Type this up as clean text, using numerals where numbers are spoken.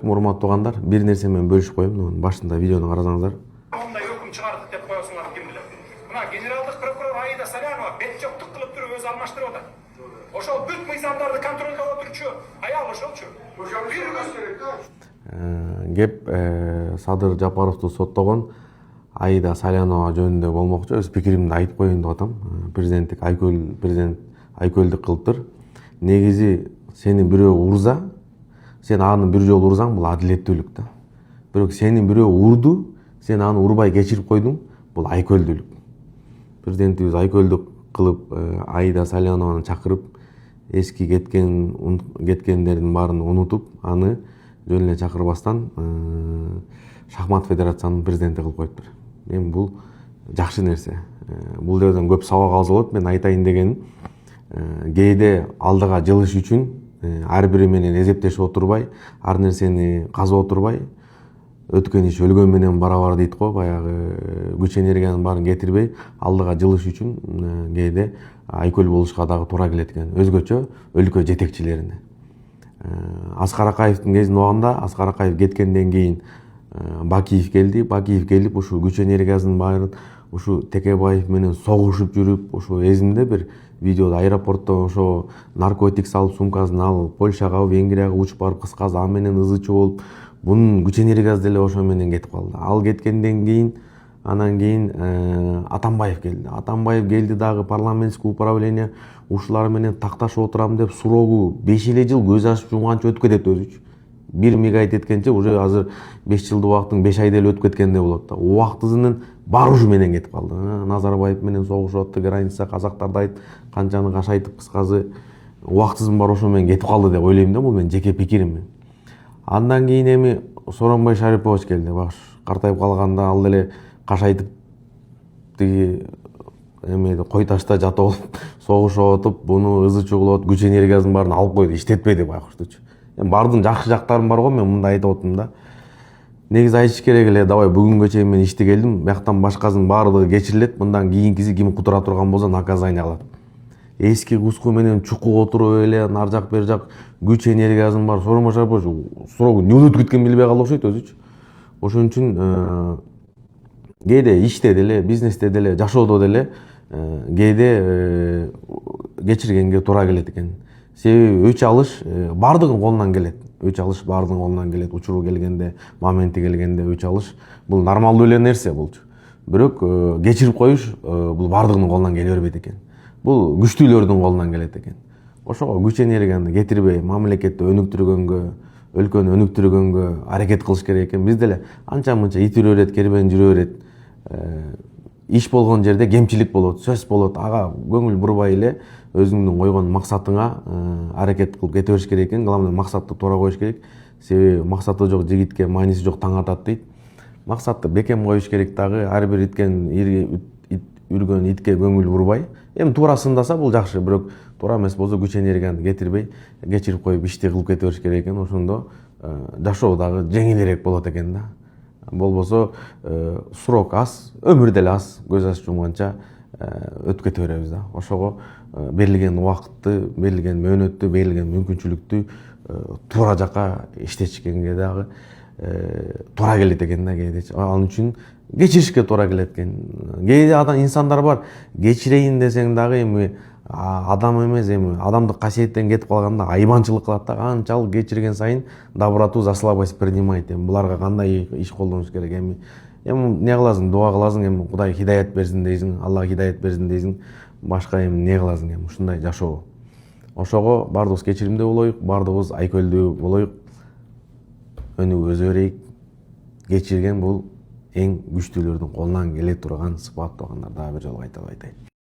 Урматтуу туугандар, бир нерсе менен бөлүшүп коеюн. Башында видеону карасаңыздар. Мындай өкүм чыгардык деп коесуңар ким билет. Мына генералдык прокурор Аида Салянова бет жоктук кылып туруп өзү алмаштырып атат. Ошол бүт мыйзамдарды контролдоп отурчу аял ошолчу. Кеп Садыр Жапаровду соттогон Аида Салянова жөнүндө болмокчу. Өз пикиримди айтып коеюн деп атам. Президент айкөлдүк кылыптыр. Негизи сени бирөө урза, сен аны бир жолу урсаң, бул адилеттүүлүк да. Бирок сени бирөө урду, сен аны урбай кечирип койдуң, бул айкөлдүүлүк. Президентибиз айкөлдүк кылып Аида Салянованы чакырып, эски кеткендердин баарын унутуп, аны жөн эле чакырбастан шахмат федерациянын президенти кылып коюптур. Эми бул жакшы нерсе. Бул жерден көп сабак алса болот. Мен айтайын дегеним, кээде алдыга жылыш үчүн ар бири менен эзептешип отурбай, ар нерсени казып отурбай, өткөн иш өлгөн менен барабар дейт го, баягы күч энергиянын баарын кетирбей, алдыга жылыш үчүн кээде айкөл болушка дагы туура келет экен. Өзгөчө өлкө жетекчилерине. Аскар Акаевдин кезинде убагында, Аскар Акаев кеткенден кийин Бакиев келди. Бакиев келип, ушу күч энергиясынын баарын ушу Текебаев менен согушуп жүрүп, ушу эзимде бир видеода аэропорттон ошо наркотик салып сумкасын алып, Польшага, Венгрияга учуп барып, кыскасы ал менен ызычы болуп, бунун күч энергиясы деле ошо менен кетип калды. Ал кеткенден кийин, анан кийин Атамбаев келди. Атамбаев келди дагы парламентский управление ушулар менен такташып отурам деп сурогу 5 эле жыл көз ачып жумганча өтүп кетет өзүчү. 1 мегайт эткенче уже азыр 5 жылдык убактын 5 айда эле өтүп кеткендей болот да. Убактысынын баары ушу менен кетип калды. Назарбаев менен согушуп атты, граница казактарды айтып, канчаны кашайтып, кыскасы убактысынын баары ошо менен кетип калды деп ойлойм да, бул менин жеке пикирим. Андан кийин эми Сооронбай Шарипович келди. Баш картайып калганда ал деле кашайтып тиги эмеде кой ташта жата болуп, согушуп атып, буну ызычы кылып, күч энергиясынын баарын алып койду, иштетпеди байкуштучу. Бардын жакшы жактарым бар го, мен мындай айтып атам да. Негизи айтыш керек эле, давай бүгүнгө чейин мен ишти келдим, бияктан башкасынын баардыгы кечирилет, мындан кийинкиси ким кутура турган болсо наказание алат. Эски куску менен чукуп отуруп эле, ар жак бер жак күч энергиясынын бар Сооронбай Шарипович суроо эмне өтүп кеткенин билбей калды окшойт өзүчү. Ошон үчүн кээде иште деле, бизнесте деле, жашоодо деле кээде кечиргенге туура келет экен. Себеби өч алыш баардыгынын колунан келет. Өч алыш баардыгынын колунан келет. Учуру келгенде, моменти келгенде өч алыш бул нормалдуу эле нерсе болчу. Бирок кечирип коюш бул баардыгынын колунан келе бербейт экен. Бул күчтүүлөрдүн колунан келет экен. Ошого күч энергияны кетирбей, мамлекетти өнүктүргөнгө, өлкөнү өнүктүргөнгө аракет кылыш керек экен. Биз деле анча-мынча ит үрө берет, кербен жүрө берет. Иш болгон жерде кемчилик болот, сөз болот. Ага көңүл бурбай эле өзүңдүн койгон максатыңа аракет кылып кете бериш керек экен. Главное, максатты туура коюш керек. Себеби максаты жок жигитке мааниси жок таң атат дейт. Максатты бекем коюш керек дагы, ар бир үргөн итке көңүл бурбай. Эми туура сындаса бул жакшы, бирок туура эмес болсо күч энергияны кетирбей, кечирип коюп ишти кылып кете бериш керек экен. Ошондо жашоо дагы жеңилирээк болот экен да. Болбосо срок аз, өмүр деле аз, көз ачып жумганча өтүп кете беребиз да. Ошого берилген убакытты, берилген мөөнөттү, берилген мүмкүнчүлүктү туура жака иштетишкенге дагы туура келет экен да кээде. Ал үчүн кечиришке туура келет экен. Кээде инсандар бар, кечирейин десең дагы эми адам эмес, эми адамдык касиеттен кетип калганда айбанчылык кылат да. Канчалык кечирген сайын доброту за слабость принимает. Эми буларга кандай иш колдонуш керек? Эми эмне кыласың? Дуа кыласың, эми Кудай хидаят берсин дейсиң, Алла хидаят берсин дейсиң. Башка эми эмне кыласың? Эми ушундай жашоо. Ошого баардыгыбыз кечиримдүү болоюк, баардыгыбыз айкөлдүү болоюк. Өнүгүүбүзгө берейик. Кечирген бул эң күчтүүлөрдүн колунан келе турган сыпат. Дагы бир жолу кайталап айтайын.